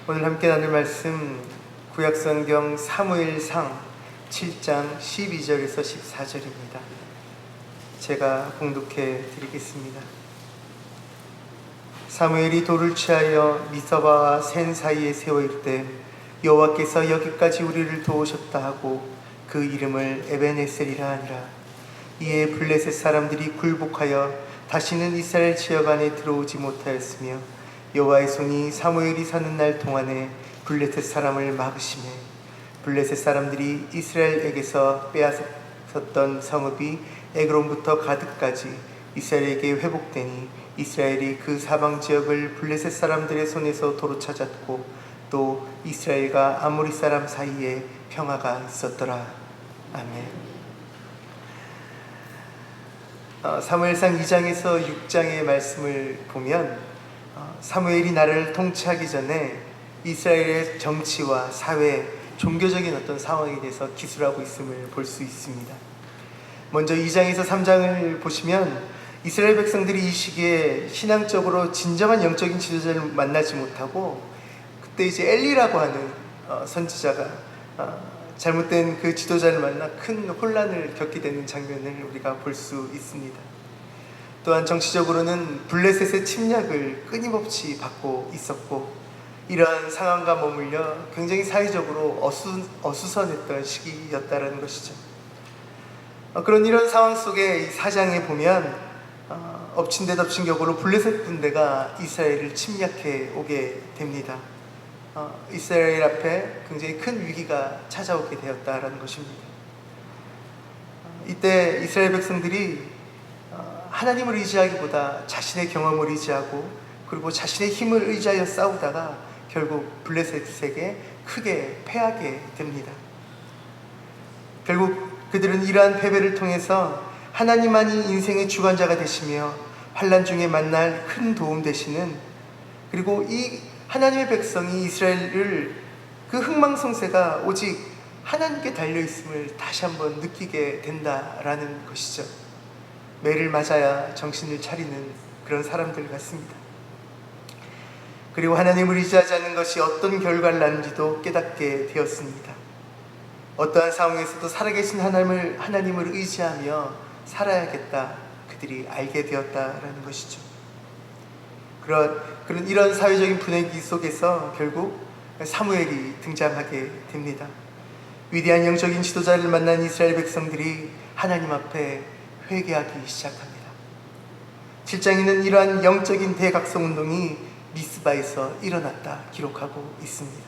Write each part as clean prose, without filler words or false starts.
오늘 함께 나눌 말씀 구약성경 사무엘상 7장 12절에서 14절입니다. 제가 봉독해 드리겠습니다. 사무엘이 돌을 취하여 미서바와 센 사이에 세워 이르되 여호와께서 여기까지 우리를 도우셨다 하고 그 이름을 에벤에셀이라 하니라. 이에 블레셋 사람들이 굴복하여 다시는 이스라엘 지역 안에 들어오지 못하였으며 여호와의 손이 사무엘이 사는 날 동안에 블레셋 사람을 막으시매 블레셋 사람들이 이스라엘에게서 빼앗았던 성읍이 에그론부터 가드까지 이스라엘에게 회복되니 이스라엘이 그 사방 지역을 블레셋 사람들의 손에서 도로 찾았고 또 이스라엘과 아모리 사람 사이에 평화가 있었더라. 아멘. 사무엘상 2장에서 6장의 말씀을 보면 사무엘이 나라를 통치하기 전에 이스라엘의 정치와 사회, 종교적인 어떤 상황에 대해서 기술하고 있음을 볼 수 있습니다. 먼저 2장에서 3장을 보시면 이스라엘 백성들이 이 시기에 신앙적으로 진정한 영적인 지도자를 만나지 못하고 그때 이제 엘리라고 하는 선지자가 잘못된 그 지도자를 만나 큰 혼란을 겪게 되는 장면을 우리가 볼 수 있습니다. 또한 정치적으로는 블레셋의 침략을 끊임없이 받고 있었고 이러한 상황과 머물려 굉장히 사회적으로 어수선했던 시기였다는 것이죠. 그런 이런 상황 속에 이 4장에 보면 엎친 데 덮친 격으로 블레셋 군대가 이스라엘을 침략해 오게 됩니다. 이스라엘 앞에 굉장히 큰 위기가 찾아오게 되었다는 것입니다. 이때 이스라엘 백성들이 하나님을 의지하기보다 자신의 경험을 의지하고 그리고 자신의 힘을 의지하여 싸우다가 결국 블레셋에게 크게 패하게 됩니다. 결국 그들은 이러한 패배를 통해서 하나님만이 인생의 주관자가 되시며 환난 중에 만날 큰 도움 되시는, 그리고 이 하나님의 백성이 이스라엘을 그 흥망성쇠가 오직 하나님께 달려있음을 다시 한번 느끼게 된다라는 것이죠. 매를 맞아야 정신을 차리는 그런 사람들 같습니다. 그리고 하나님을 의지하지 않는 것이 어떤 결과를 낳는지도 깨닫게 되었습니다. 어떠한 상황에서도 살아계신 하나님을 의지하며 살아야겠다, 그들이 알게 되었다라는 것이죠. 이런 사회적인 분위기 속에서 결국 사무엘이 등장하게 됩니다. 위대한 영적인 지도자를 만난 이스라엘 백성들이 하나님 앞에 회개하기 시작합니다. 7장에는 이러한 영적인 대각성 운동이 미스바에서 일어났다 기록하고 있습니다.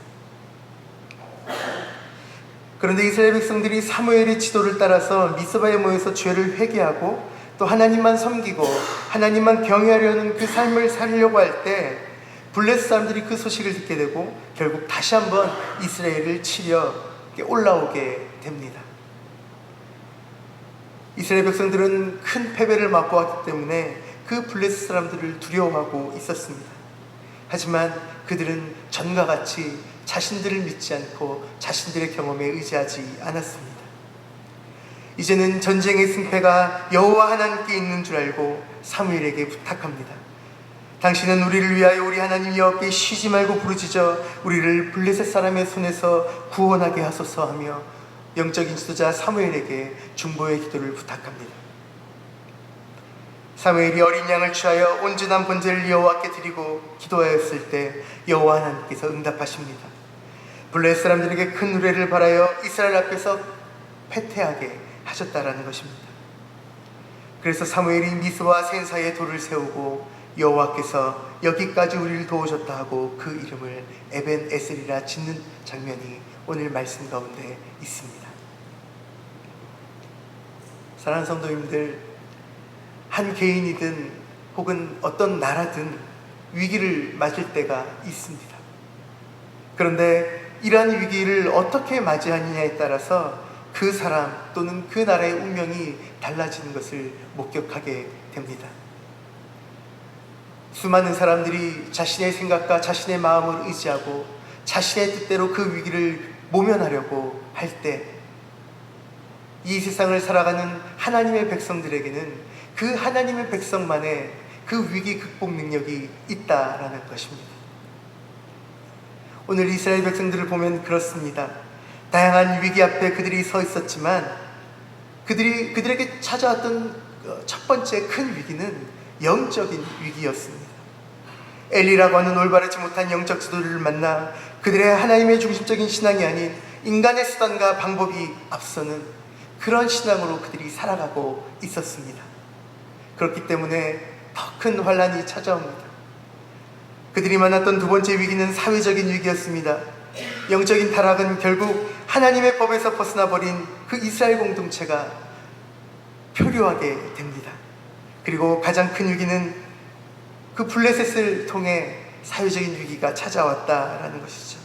그런데 이스라엘 백성들이 사무엘의 지도를 따라서 미스바에 모여서 죄를 회개하고 또 하나님만 섬기고 하나님만 경외하려는 그 삶을 살려고 할 때 블레셋 사람들이 그 소식을 듣게 되고 결국 다시 한번 이스라엘을 치려 올라오게 됩니다. 이스라엘 백성들은 큰 패배를 맛보았기 때문에 그 블레셋 사람들을 두려워하고 있었습니다. 하지만 그들은 전과 같이 자신들을 믿지 않고 자신들의 경험에 의지하지 않았습니다. 이제는 전쟁의 승패가 여호와 하나님께 있는 줄 알고 사무엘에게 부탁합니다. 당신은 우리를 위하여 우리 하나님 여호와께 쉬지 말고 부르짖어 우리를 블레셋 사람의 손에서 구원하게 하소서 하며 영적인 지도자 사무엘에게 중보의 기도를 부탁합니다. 사무엘이 어린 양을 취하여 온전한 번제를 여호와께 드리고 기도하였을 때 여호와 하나님께서 응답하십니다. 블레셋 사람들에게 큰 우레를 바라여 이스라엘 앞에서 패퇴하게 하셨다라는 것입니다. 그래서 사무엘이 미스와 센 사이에 돌을 세우고 여호와께서 여기까지 우리를 도우셨다 하고 그 이름을 에벤에셀이라 짓는 장면이 오늘 말씀 가운데 있습니다. 사랑하는 성도님들, 한 개인이든 혹은 어떤 나라든 위기를 맞을 때가 있습니다. 그런데 이러한 위기를 어떻게 맞이하느냐에 따라서 그 사람 또는 그 나라의 운명이 달라지는 것을 목격하게 됩니다. 수많은 사람들이 자신의 생각과 자신의 마음을 의지하고 자신의 뜻대로 그 위기를 모면하려고 할 때 이 세상을 살아가는 하나님의 백성들에게는 그 하나님의 백성만의 그 위기 극복 능력이 있다라는 것입니다. 오늘 이스라엘 백성들을 보면 그렇습니다. 다양한 위기 앞에 그들이 서 있었지만 그들에게 찾아왔던 첫 번째 큰 위기는 영적인 위기였습니다. 엘리라고 하는 올바르지 못한 영적 지도를 만나 그들의 하나님의 중심적인 신앙이 아닌 인간의 수단과 방법이 앞서는 그런 신앙으로 그들이 살아가고 있었습니다. 그렇기 때문에 더 큰 환란이 찾아옵니다. 그들이 만났던 두 번째 위기는 사회적인 위기였습니다. 영적인 타락은 결국 하나님의 법에서 벗어나 버린 그 이스라엘 공동체가 표류하게 됩니다. 그리고 가장 큰 위기는 그 블레셋을 통해 사회적인 위기가 찾아왔다라는 것이죠.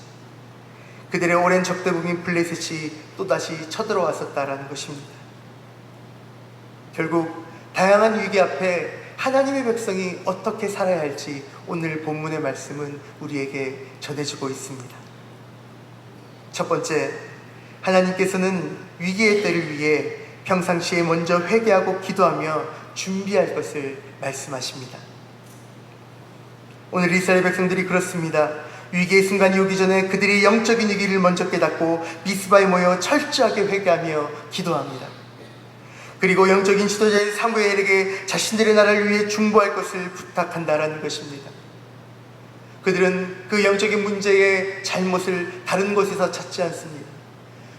그들의 오랜 적대국인 블레셋이 또다시 쳐들어왔었다라는 것입니다. 결국 다양한 위기 앞에 하나님의 백성이 어떻게 살아야 할지 오늘 본문의 말씀은 우리에게 전해주고 있습니다. 첫 번째, 하나님께서는 위기의 때를 위해 평상시에 먼저 회개하고 기도하며 준비할 것을 말씀하십니다. 오늘 이스라엘 백성들이 그렇습니다. 위기의 순간이 오기 전에 그들이 영적인 위기를 먼저 깨닫고 미스바에 모여 철저하게 회개하며 기도합니다. 그리고 영적인 지도자인 사무엘에게 자신들의 나라를 위해 중보할 것을 부탁한다라는 것입니다. 그들은 그 영적인 문제의 잘못을 다른 곳에서 찾지 않습니다.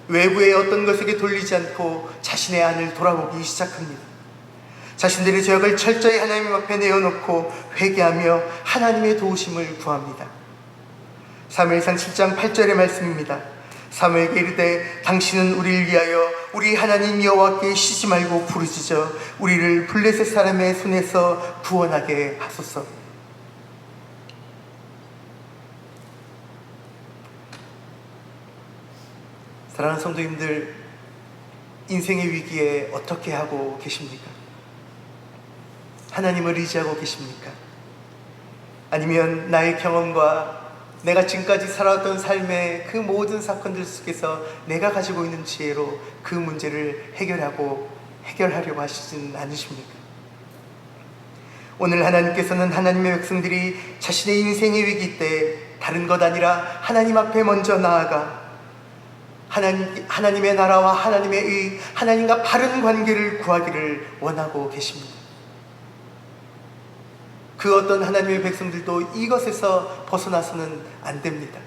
외부의 어떤 것에게 돌리지 않고 자신의 안을 돌아보기 시작합니다. 자신들의 죄악을 철저히 하나님 앞에 내어놓고 회개하며 하나님의 도우심을 구합니다. 사무엘상 7장 8절의 말씀입니다. 사무엘에게 이르되 당신은 우리를 위하여 우리 하나님 여호와께 쉬지 말고 부르짖어 우리를 블레셋 사람의 손에서 구원하게 하소서. 사랑하는 성도님들, 인생의 위기에 어떻게 하고 계십니까? 하나님을 의지하고 계십니까? 아니면 나의 경험과 내가 지금까지 살아왔던 삶의 그 모든 사건들 속에서 내가 가지고 있는 지혜로 그 문제를 해결하려고 하시진 않으십니까? 오늘 하나님께서는 하나님의 백성들이 자신의 인생의 위기 때 다른 것 아니라 하나님 앞에 먼저 나아가 하나님의 나라와 하나님의 의, 하나님과 바른 관계를 구하기를 원하고 계십니다. 그 어떤 하나님의 백성들도 이것에서 벗어나서는 안 됩니다.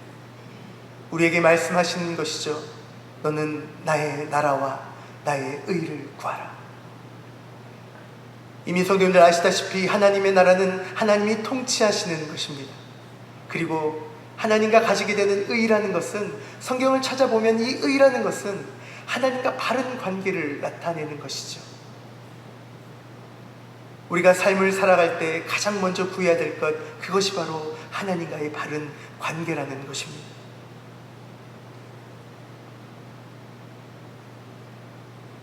우리에게 말씀하시는 것이죠. 너는 나의 나라와 나의 의를 구하라. 이미 성도님들 아시다시피 하나님의 나라는 하나님이 통치하시는 것입니다. 그리고 하나님과 가지게 되는 의라는 것은, 성경을 찾아보면 이 의라는 것은 하나님과 바른 관계를 나타내는 것이죠. 우리가 삶을 살아갈 때 가장 먼저 구해야 될 것, 그것이 바로 하나님과의 바른 관계라는 것입니다.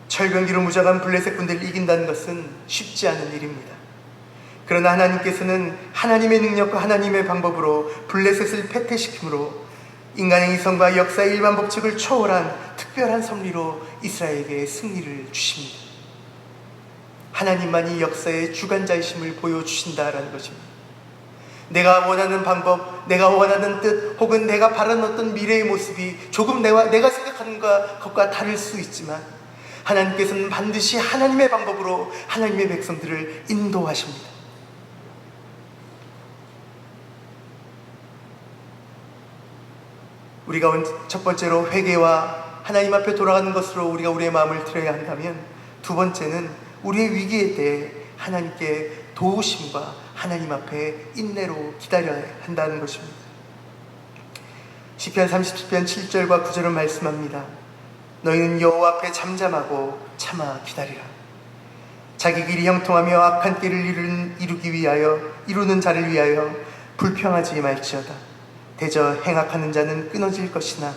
철병기로 무장한 블레셋 군대를 이긴다는 것은 쉽지 않은 일입니다. 그러나 하나님께서는 하나님의 능력과 하나님의 방법으로 블레셋을 패퇴시킴으로 인간의 이성과 역사의 일반 법칙을 초월한 특별한 섭리로 이스라엘에게 승리를 주십니다. 하나님만이 역사의 주관자이심을 보여주신다라는 것입니다. 내가 원하는 방법, 내가 원하는 뜻, 혹은 내가 바라는 어떤 미래의 모습이 조금 내가 생각하는 것과 다를 수 있지만 하나님께서는 반드시 하나님의 방법으로 하나님의 백성들을 인도하십니다. 우리가 첫 번째로 회개와 하나님 앞에 돌아가는 것으로 우리가 우리의 마음을 들여야 한다면, 두 번째는 우리의 위기에 대해 하나님께 도우심과 하나님 앞에 인내로 기다려야 한다는 것입니다. 시편 37편 7절과 9절은 말씀합니다. 너희는 여호와 앞에 잠잠하고 참아 기다리라. 자기 길이 형통하며 악한 길을 이루는 자를 위하여 불평하지 말지어다. 대저 행악하는 자는 끊어질 것이나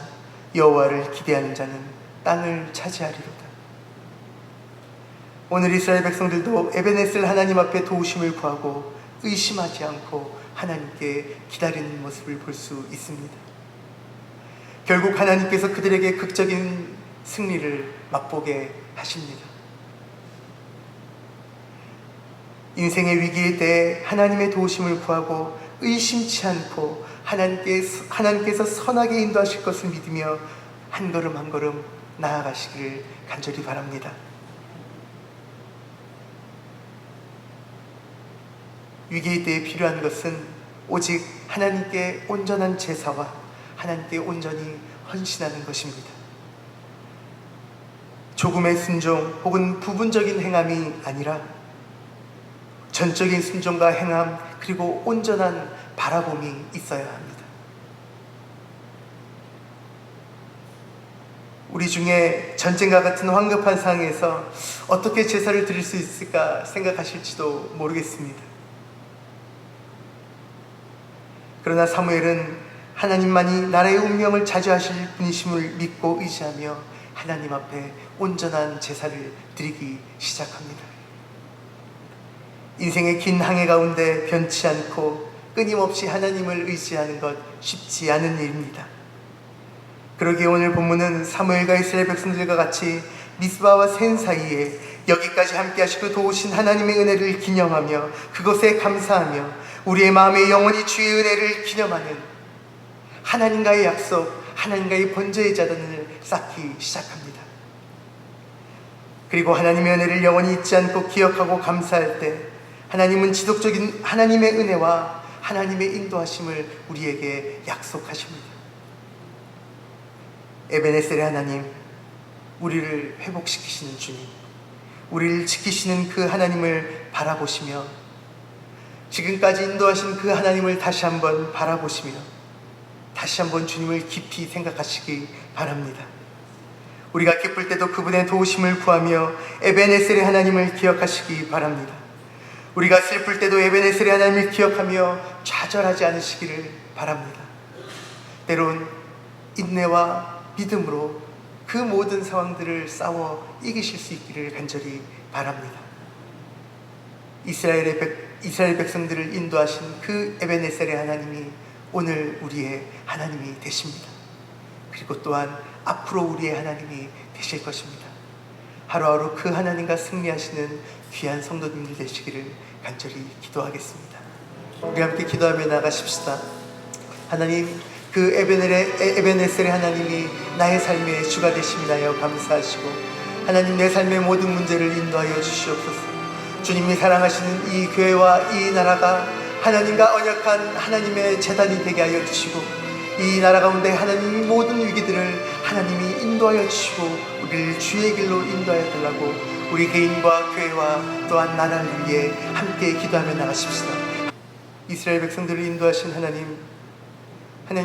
여호와를 기대하는 자는 땅을 차지하리로다. 오늘 이스라엘 백성들도 에베네셀 하나님 앞에 도우심을 구하고 의심하지 않고 하나님께 기다리는 모습을 볼 수 있습니다. 결국 하나님께서 그들에게 극적인 승리를 맛보게 하십니다. 인생의 위기에 대해 하나님의 도우심을 구하고 의심치 않고 하나님께서 선하게 인도하실 것을 믿으며 한 걸음 한 걸음 나아가시기를 간절히 바랍니다. 위기의 때에 필요한 것은 오직 하나님께 온전한 제사와 하나님께 온전히 헌신하는 것입니다. 조금의 순종 혹은 부분적인 행함이 아니라 전적인 순종과 행함 그리고 온전한 바라봄이 있어야 합니다. 우리 중에 전쟁과 같은 황급한 상황에서 어떻게 제사를 드릴 수 있을까 생각하실지도 모르겠습니다. 그러나 사무엘은 하나님만이 나라의 운명을 자주하실 분이심을 믿고 의지하며 하나님 앞에 온전한 제사를 드리기 시작합니다. 인생의 긴 항해 가운데 변치 않고 끊임없이 하나님을 의지하는 것 쉽지 않은 일입니다. 그러기에 오늘 본문은 사무엘과 이스라엘 백성들과 같이 미스바와 센 사이에 여기까지 함께 하시고 도우신 하나님의 은혜를 기념하며 그것에 감사하며 우리의 마음에 영원히 주의 은혜를 기념하는 하나님과의 약속, 하나님과의 번제의 자단을 쌓기 시작합니다. 그리고 하나님의 은혜를 영원히 잊지 않고 기억하고 감사할 때 하나님은 지속적인 하나님의 은혜와 하나님의 인도하심을 우리에게 약속하십니다. 에베네셀의 하나님, 우리를 회복시키시는 주님, 우리를 지키시는 그 하나님을 바라보시며 지금까지 인도하신 그 하나님을 다시 한번 바라보시며 다시 한번 주님을 깊이 생각하시기 바랍니다. 우리가 기쁠 때도 그분의 도우심을 구하며 에베네셀의 하나님을 기억하시기 바랍니다. 우리가 슬플 때도 에베네셀의 하나님을 기억하며 좌절하지 않으시기를 바랍니다. 때론 인내와 믿음으로 그 모든 상황들을 싸워 이기실 수 있기를 간절히 바랍니다. 이스라엘 백성들을 인도하신 그 에베네셀의 하나님이 오늘 우리의 하나님이 되십니다. 그리고 또한 앞으로 우리의 하나님이 되실 것입니다. 하루하루 그 하나님과 승리하시는 귀한 성도님들 되시기를 간절히 기도하겠습니다. 우리 함께 기도하며 나가십시다. 하나님, 그 에베네셀의 하나님이 나의 삶의 주가 되심이나여 감사하시고 하나님, 내 삶의 모든 문제를 인도하여 주시옵소서. 주님이 사랑하시는 이 교회와 이 나라가 하나님과 언약한 하나님의 제단이 되게 하여 주시고 이 나라 가운데 하나님이 모든 위기들을 하나님이 인도하여 주시고 우리를 주의 길로 인도하여 달라고 우리 개인과 교회와 또한 나라를 위해 함께 기도하며 나가십시다. 이스라엘 백성들을 인도하신 하나님,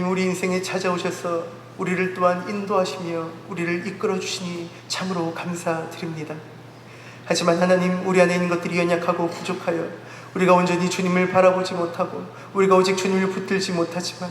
우리 인생에 찾아오셔서 우리를 또한 인도하시며 우리를 이끌어 주시니 참으로 감사드립니다. 하지만 하나님, 우리 안에 있는 것들이 연약하고 부족하여 우리가 온전히 주님을 바라보지 못하고 우리가 오직 주님을 붙들지 못하지만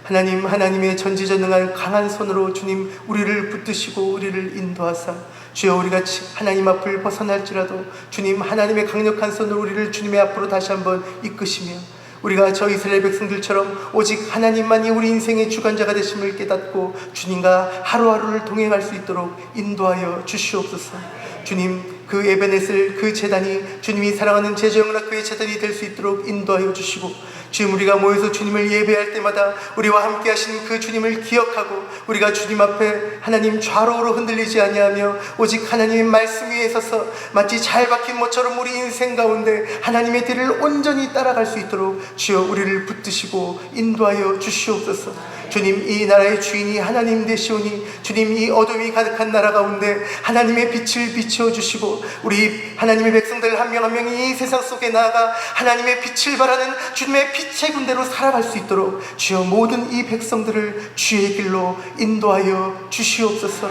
하나님, 하나님의 전지전능한 강한 손으로 주님 우리를 붙드시고 우리를 인도하사 주여, 우리가 하나님 앞을 벗어날지라도 주님 하나님의 강력한 손으로 우리를 주님의 앞으로 다시 한번 이끄시며 우리가 저 이스라엘 백성들처럼 오직 하나님만이 우리 인생의 주관자가 되심을 깨닫고 주님과 하루하루를 동행할 수 있도록 인도하여 주시옵소서. 주님, 그 에베네셀 그 제단이 주님이 사랑하는 제주영락교회 제단이 될 수 있도록 인도하여 주시고 주님, 우리가 모여서 주님을 예배할 때마다 우리와 함께 하신 그 주님을 기억하고 우리가 주님 앞에 하나님 좌로우로 흔들리지 아니하며 오직 하나님의 말씀 위에 서서 마치 잘 박힌 모처럼 우리 인생 가운데 하나님의 뒤를 온전히 따라갈 수 있도록 주여 우리를 붙드시고 인도하여 주시옵소서. 주님, 이 나라의 주인이 하나님 되시오니 주님, 이 어둠이 가득한 나라 가운데 하나님의 빛을 비추어 주시고 우리 하나님의 백성들 한 명 한 명이 이 세상 속에 나아가 하나님의 빛을 발하는 주님의 빛의 군대로 살아갈 수 있도록 주여 모든 이 백성들을 주의 길로 인도하여 주시옵소서.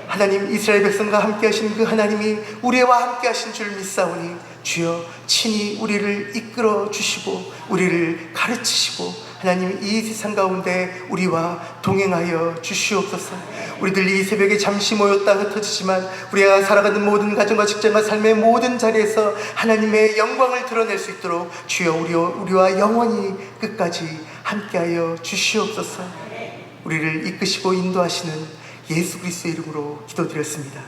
하나님, 이스라엘 백성과 함께 하신 그 하나님이 우리와 함께 하신 줄 믿사오니 주여 친히 우리를 이끌어 주시고 우리를 가르치시고 하나님, 이 세상 가운데 우리와 동행하여 주시옵소서. 우리들 이 새벽에 잠시 모였다 흩어지지만 우리가 살아가는 모든 가정과 직장과 삶의 모든 자리에서 하나님의 영광을 드러낼 수 있도록 주여 우리와 영원히 끝까지 함께하여 주시옵소서. 우리를 이끄시고 인도하시는 예수 그리스도의 이름으로 기도드렸습니다.